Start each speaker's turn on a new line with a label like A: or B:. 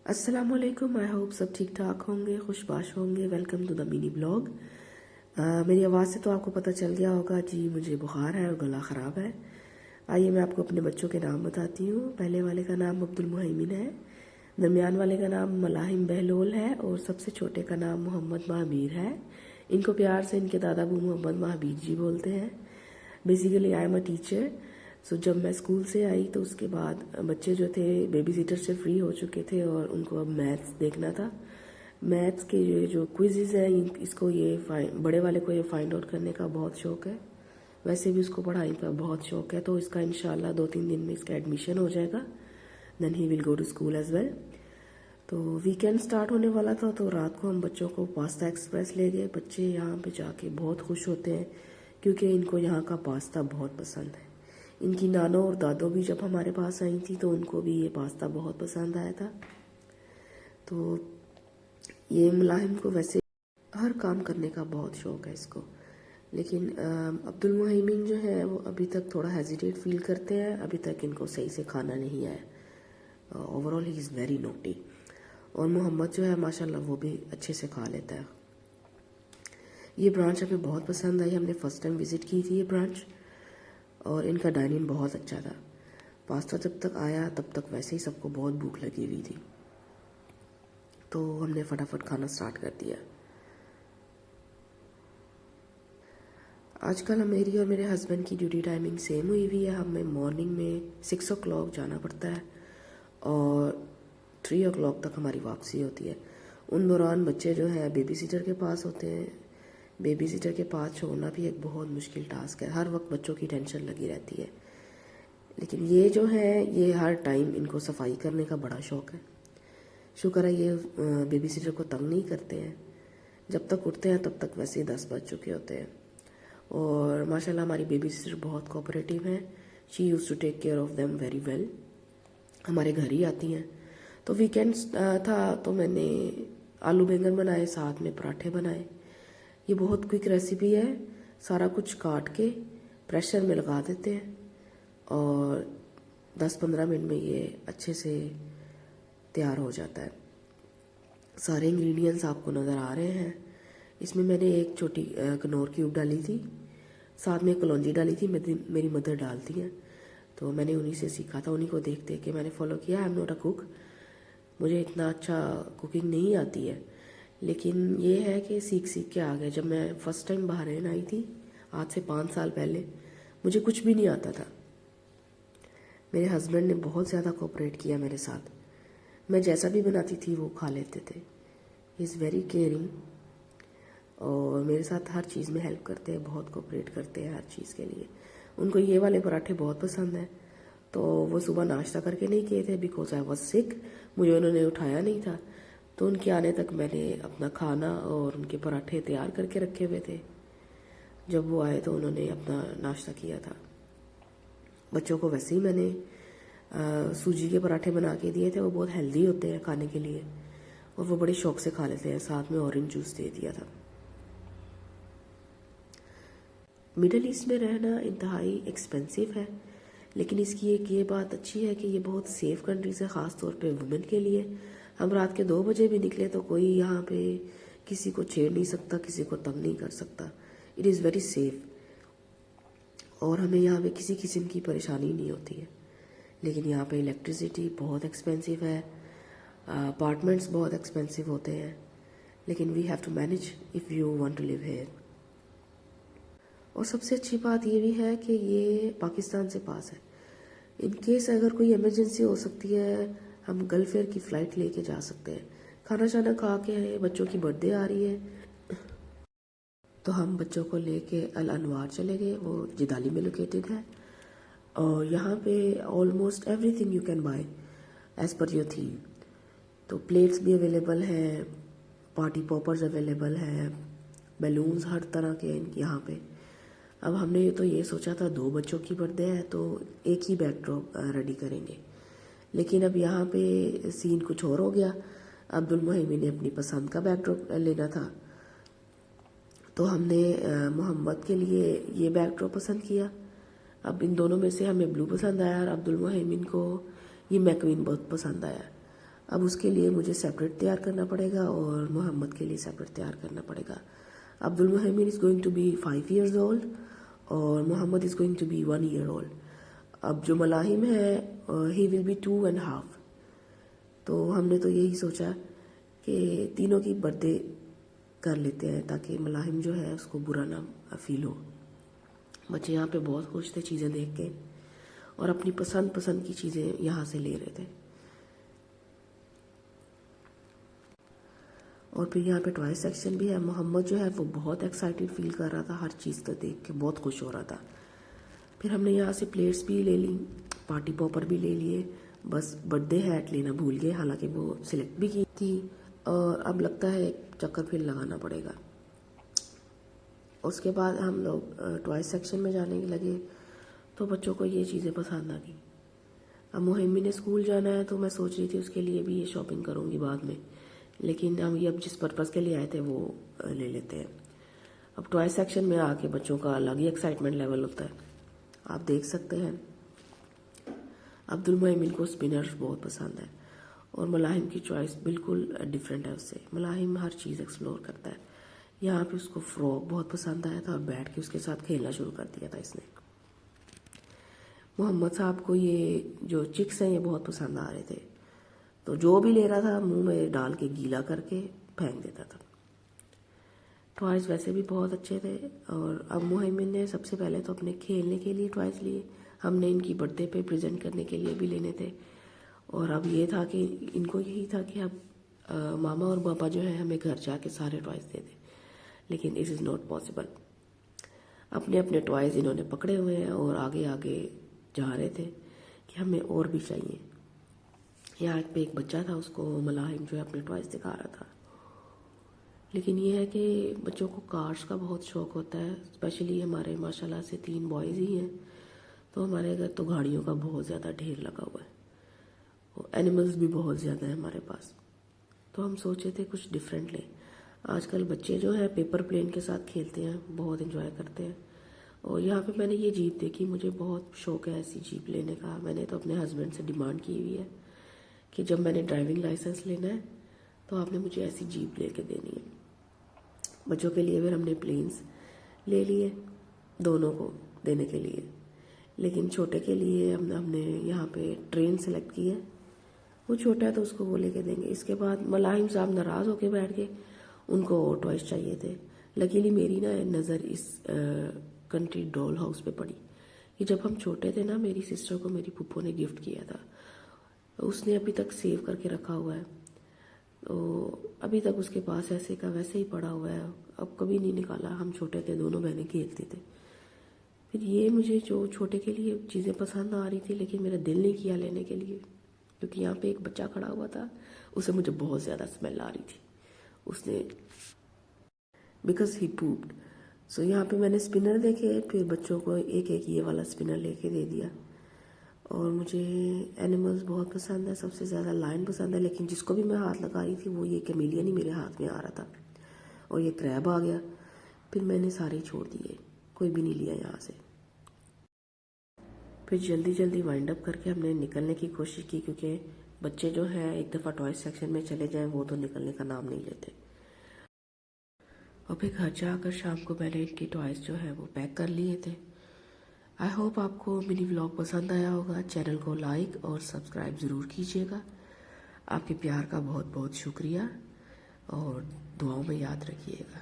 A: अस्सलामुअलैकुम। I hope सब ठीक ठाक होंगे, खुशबाश होंगे। Welcome to the mini blog. मेरी आवाज़ से तो आपको पता चल गया होगा जी, मुझे बुखार है और गला ख़राब है। आइए मैं आपको अपने बच्चों के नाम बताती हूँ। पहले वाले का नाम अब्दुल मुहैमिन है, दरमियान वाले का नाम मलाहिम बहलोल है और सबसे छोटे का नाम मोहम्मद महाबीर है। इनको प्यार से इनके दादा अबू मोहम्मद महाबीर जी बोलते हैं। Basically I am a teacher. So जब मैं स्कूल से आई तो उसके बाद बच्चे जो थे बेबी सीटर से फ्री हो चुके थे और उनको अब मैथ्स देखना था। मैथ्स के ये जो क्विज़ेज़ हैं इसको बड़े वाले को ये फाइंड आउट करने का बहुत शौक़ है। वैसे भी उसको पढ़ाई का बहुत शौक़ है, तो इसका इंशाल्लाह 2-3 दिन में इसका एडमिशन हो जाएगा। Then he will go to school as well. तो वीकेंड स्टार्ट होने वाला था, तो रात को हम बच्चों को पास्ता एक्सप्रेस ले गए। बच्चे यहाँ पे जाके बहुत खुश होते हैं क्योंकि इनको यहाँ का पास्ता बहुत पसंद है। इनकी नानो और दादो भी जब हमारे पास आई थी तो उनको भी ये पास्ता बहुत पसंद आया था। तो ये मुलाहिम को वैसे हर काम करने का बहुत शौक़ है इसको, लेकिन अब्दुल मुहैमिन जो है वो अभी तक थोड़ा हेजिटेट फील करते हैं। अभी तक इनको सही से खाना नहीं आया। Overall he is very naughty. और मोहम्मद जो है माशाल्लाह वो भी अच्छे से खा लेता है। ये ब्रांच हमें बहुत पसंद आई। हमने फ़र्स्ट टाइम विज़िट की थी ये ब्रांच और इनका डाइनिंग बहुत अच्छा था। पास्ता जब तक आया तब तक वैसे ही सबको बहुत भूख लगी हुई थी, तो हमने फटाफट खाना स्टार्ट कर दिया। आजकल मेरी और मेरे हस्बैंड की ड्यूटी टाइमिंग सेम हुई हुई है। हमें मॉर्निंग में 6 o'clock जाना पड़ता है और 3 o'clock तक हमारी वापसी होती है। उन दौरान बच्चे जो है बेबी सीटर के पास होते हैं। बेबी सीटर के पास छोड़ना भी एक बहुत मुश्किल टास्क है। हर वक्त बच्चों की टेंशन लगी रहती है, लेकिन ये जो है ये हर टाइम इनको सफाई करने का बड़ा शौक़ है। शुक्र है ये बेबी सीटर को तंग नहीं करते हैं। जब तक उठते हैं तब तक वैसे ही 10 बज चुके होते हैं। और माशाल्लाह हमारी बेबी सिस्टर बहुत कोऑपरेटिव हैं। She use to take care of them very well. हमारे घर ही आती हैं। तो वीकेंड्स था तो मैंने आलू बैंगन बनाए, साथ में पराठे बनाए। ये बहुत क्विक रेसिपी है। सारा कुछ काट के प्रेशर में लगा देते हैं और 10-15 मिनट में ये अच्छे से तैयार हो जाता है। सारे इंग्रेडिएंट्स आपको नज़र आ रहे हैं। इसमें मैंने एक छोटी कनौर क्यूब डाली थी, साथ में कलौंजी डाली थी। मेरी मदर डालती हैं, तो मैंने उन्हीं से सीखा था। उन्हीं को देख देख के मैंने फॉलो किया। I am not a cook, मुझे इतना अच्छा कुकिंग नहीं आती है, लेकिन ये है कि सीख सीख के आ गए। जब मैं फ़र्स्ट टाइम बहरीन आई थी आज से 5 साल पहले, मुझे कुछ भी नहीं आता था। मेरे हस्बैंड ने बहुत ज़्यादा कोऑपरेट किया मेरे साथ। मैं जैसा भी बनाती थी वो खा लेते थे। ही इज़ वेरी केयरिंग और मेरे साथ हर चीज़ में हेल्प करते हैं, बहुत कोऑपरेट करते हैं हर चीज़ के लिए। उनको ये वाले पराठे बहुत पसंद हैं, तो वो सुबह नाश्ता करके नहीं किए थे बिकॉज आई वॉज सिक। मुझे उन्होंने उठाया नहीं था, तो उनके आने तक मैंने अपना खाना और उनके पराठे तैयार करके रखे हुए थे। जब वो आए तो उन्होंने अपना नाश्ता किया था। बच्चों को वैसे ही मैंने सूजी के पराठे बना के दिए थे। वो बहुत हेल्दी होते हैं खाने के लिए और वो बड़े शौक से खा लेते हैं। साथ में ऑरेंज जूस दे दिया था। मिडल ईस्ट में रहना इंतहाई एक्सपेंसिव है, लेकिन इसकी एक ये बात अच्छी है कि ये बहुत सेफ़ कंट्रीज़ है, ख़ास तौर पे वुमेन के लिए। हम रात के 2 बजे भी निकले तो कोई यहाँ पे किसी को छेड़ नहीं सकता, किसी को तंग नहीं कर सकता। इट इज़ वेरी सेफ़ और हमें यहाँ पे किसी किस्म की परेशानी नहीं होती है। लेकिन यहाँ पे इलेक्ट्रिसिटी बहुत एक्सपेंसिव है, अपार्टमेंट्स बहुत एक्सपेंसिव होते हैं, लेकिन we have to manage if you want to live here. और सबसे अच्छी बात ये भी है कि ये पाकिस्तान से पास है। इन केस अगर कोई इमरजेंसी हो सकती है, हम गल्फ एयर की फ़्लाइट लेके जा सकते हैं। खाना शाना खा के, बच्चों की बर्थडे आ रही है तो हम बच्चों को लेके अल अनवार चले गए। वो जिदाली में लोकेटेड है और यहाँ पे almost everything you can buy as per your theme. तो प्लेट्स भी अवेलेबल हैं, पार्टी पॉपर्स अवेलेबल हैं, बैलून्स हर तरह के यहाँ पे। अब हमने तो ये सोचा था 2 बच्चों की बर्थडे है तो एक ही बैकड्रॉप रेडी करेंगे, लेकिन अब यहाँ पे सीन कुछ और हो गया। अब्दुल मुहैमिन ने अपनी पसंद का बैकड्रॉप लेना था, तो हमने मोहम्मद के लिए ये बैकड्रॉप पसंद किया। अब इन दोनों में से हमें ब्लू पसंद आया और अब्दुल मुहैमिन को ये मैक्वीन बहुत पसंद आया। अब उसके लिए मुझे सेपरेट तैयार करना पड़ेगा और मोहम्मद के लिए सेपरेट तैयार करना पड़ेगा। Abdul Mohammad is going to be 5 years old और Mohammad is going to be 1 year old. अब जो मलाहिम है ही विल बी 2.5। तो हमने तो यही सोचा कि तीनों की बर्थडे कर लेते हैं ताकि मलाहिम जो है उसको बुरा ना फील हो। बच्चे यहाँ पे बहुत खुश थे चीज़ें देख के और अपनी पसंद पसंद की चीज़ें यहाँ से ले रहे थे। और फिर यहाँ पे टॉय सेक्शन भी है। मोहम्मद जो है वो बहुत एक्साइटेड फील कर रहा था, हर चीज़ को देख के बहुत खुश हो रहा था। फिर हमने यहाँ से प्लेट्स भी ले ली, पार्टी पॉपर भी ले लिए, बस बर्थडे हैट लेना भूल गए, हालांकि वो सिलेक्ट भी की थी। और अब लगता है एक चक्कर फिर लगाना पड़ेगा। उसके बाद हम लोग टॉय सेक्शन में जाने लगे तो बच्चों को ये चीज़ें पसंद आ गई। अब मोहिमी ने स्कूल जाना है तो मैं सोच रही थी उसके लिए भी ये शॉपिंग करूँगी बाद में, लेकिन हम ये अब जिस पर्पज़ के लिए आए थे वो ले लेते हैं। अब टॉय सेक्शन में आके बच्चों का अलग ही एक्साइटमेंट लेवल होता है, आप देख सकते हैं। अब्दुल मोमिन को स्पिनर्स बहुत पसंद है और मलाहिम की चॉइस बिल्कुल डिफरेंट है उससे। मलाहिम हर चीज़ एक्सप्लोर करता है। यहाँ पे उसको फ्रॉक बहुत पसंद आया था और बैठ के उसके साथ खेलना शुरू कर दिया था इसने। मोहम्मद साहब को ये जो चिक्स हैं ये बहुत पसंद आ रहे थे, तो जो भी ले रहा था मुंह में डाल के गीला करके फेंक देता था। टॉयज़ वैसे भी बहुत अच्छे थे। और अब मोहम्मद ने सबसे पहले तो अपने खेलने के लिए टॉयज़ लिए, हमने इनकी बर्थडे पे प्रेजेंट करने के लिए भी लेने थे। और अब ये था कि इनको यही था कि अब मामा और पापा जो है हमें घर जाके सारे टॉयज़ दे दें, लेकिन दिस इज़ नॉट पॉसिबल। अपने अपने टॉयज़ इन्होंने पकड़े हुए हैं और आगे आगे जा रहे थे कि हमें और भी चाहिए। यहाँ पे एक बच्चा था, उसको मलाहिम जो है अपने टॉयज़ दिखा रहा था। लेकिन ये है कि बच्चों को कार्स का बहुत शौक़ होता है, स्पेशली हमारे माशाल्लाह से 3 बॉयज़ ही हैं, तो हमारे घर तो गाड़ियों का बहुत ज़्यादा ढेर लगा हुआ है और एनिमल्स भी बहुत ज़्यादा है हमारे पास। तो हम सोचे थे कुछ डिफरेंट लें। आजकल बच्चे जो है पेपर प्लेन के साथ खेलते हैं, बहुत एंजॉय करते हैं। और यहाँ पे मैंने ये जीप देखी, मुझे बहुत शौक़ है ऐसी जीप लेने का। मैंने तो अपने हस्बैंड से डिमांड की हुई है कि जब मैंने ड्राइविंग लाइसेंस लेना है तो आपने मुझे ऐसी जीप लेके देनी है। बच्चों के लिए फिर हमने प्लेन्स ले लिए दोनों को देने के लिए, लेकिन छोटे के लिए हमने यहाँ पे ट्रेन सेलेक्ट की है। वो छोटा है तो उसको वो लेके देंगे। इसके बाद मलाहिम साहब नाराज़ होके बैठ गए, उनको टॉयज़ चाहिए थे। लकीली मेरी ना नज़र इस कंट्री डॉल हाउस पे पड़ी कि जब हम छोटे थे ना, मेरी सिस्टर को मेरी पुप्पो ने गिफ्ट किया था, उसने अभी तक सेव करके रखा हुआ है। तो अभी तक उसके पास ऐसे का वैसे ही पड़ा हुआ है, अब कभी नहीं निकाला। हम छोटे थे, दोनों बहनें खेलते थे। फिर ये मुझे जो छोटे के लिए चीज़ें पसंद आ रही थी, लेकिन मेरा दिल नहीं किया लेने के लिए, क्योंकि यहाँ पे एक बच्चा खड़ा हुआ था, उसे मुझे बहुत ज़्यादा स्मेल आ रही थी, उसने बिकॉज ही पूप्ड। सो यहाँ पे मैंने स्पिनर देखे, फिर बच्चों को एक एक ये वाला स्पिनर लेके दे दिया। और मुझे एनिमल्स बहुत पसंद है, सबसे ज़्यादा लायन पसंद है, लेकिन जिसको भी मैं हाथ लगा रही थी वो ये कैमेलियन ही मेरे हाथ में आ रहा था और ये क्रैब आ गया। फिर मैंने सारे छोड़ दिए, कोई भी नहीं लिया यहाँ से। फिर जल्दी जल्दी वाइंड अप करके हमने निकलने की कोशिश की, क्योंकि बच्चे जो हैं एक दफ़ा टॉय सेक्शन में चले जाएं वो तो निकलने का नाम नहीं लेते। और फिर घर जाकर शाम को मैंने इनकी टॉयज़ जो है वो पैक कर लिए थे। आई होप आपको मिनी व्लॉग पसंद आया होगा। चैनल को लाइक और सब्सक्राइब ज़रूर कीजिएगा। आपके प्यार का बहुत बहुत शुक्रिया और दुआओं में याद रखिएगा।